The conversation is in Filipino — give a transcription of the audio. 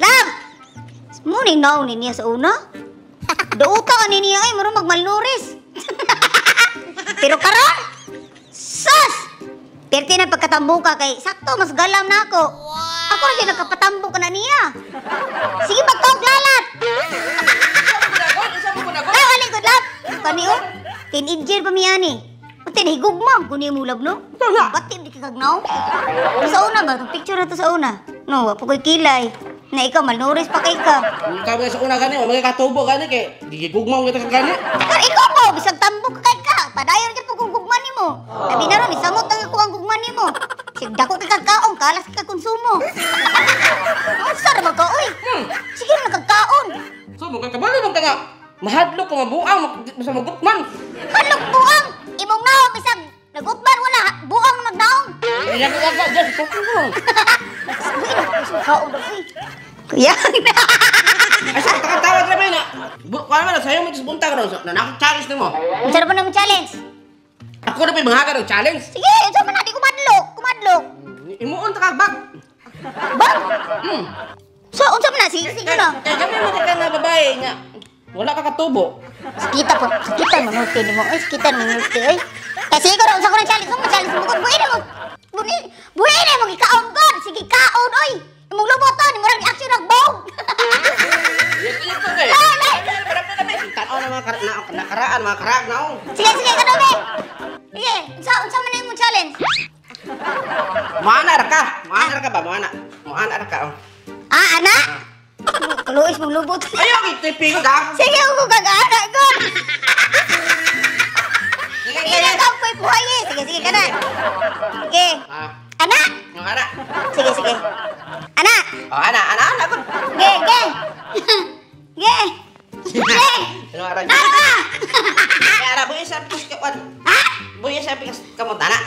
Lam! Muning naon niya sa una? Duuta ka niya ay marunong magmalnuris. Pero karon, sus! Perti na pagkatambo ka kay sakto mas galam na ako. Ako rin nagkapatambo ka na niya. Sige magkog lalat. Ay, wali ko lat. Kaniyo, teenager pa miya ni. Pati nahigugmang kung niya mulab no? Batib di kagnaw. Sa una ba? Itong picture na to sa una. No, wapo ko'y kilay. Na ikaw, malnuris pa kay ka. Ikaw ba sa una gani, mga katubo gani kay gigugmaw kita ka gani. Pero ikaw po, bisag tambo ka kay ka. Padayon ka po kung gugman ni mo. Sabi na ron, isamot na ako ang gugman ni mo. Sigdako ka kagkaon, kalas ka konsumo. Ang sarap ka, uy. Sige na kagkaon. So, magkakabali mo ka nga. Mahadlok ko mabuang, sa magutman. Halok buang. Imong naong, bisag nagutman wala. Buang nagnaong. Yaga, just sa ko. Kaon na, uy. Kuya na. Ay, sa takatawag na ba na? Kuha naman, sa'yo mo punta ka ron. Nakak-challenge na mo. Ang sarap na mo challenge. Ako na pa yung mga ng challenge. Sige, saan mo na, di kumadlok. Kumadlok. Imuon ta ka, bag. Bang? So, unsa mo na, sige na. Kaya gabi mo ka nga babae nga. Wala ka katubo. Sakita po, sakitan mo nulti ni mo. Ay, sakitan mo nulti, ay. Kasi siguro, unsa ko na challenge mo, challenge mo. Buhay na mo. Buhay na mo, ikaon ko. Sige, kaon, oy. Imong luboton, imong reaction ng bog. Ito eh. Tanaw na mga nakaraan, mga karag na ako. Sige, kanobe. Sige, unsa man na imong challenge? Mana ka? Mana ka ba? Mana ka. Ah, anak? Kaluis mong lubot. Ayaw, itipin ko ka. Sige, ako kag-anak ko. Sige na, kampoy buhay eh. Sige, kana. Sige. Anak? Yung anak. Sige. Anak? Oh, anak. Ge. Yung anak. Anak! Kaya anak, buhay sa pikas kawan. Ha? Buhay sa pikas kamot, anak.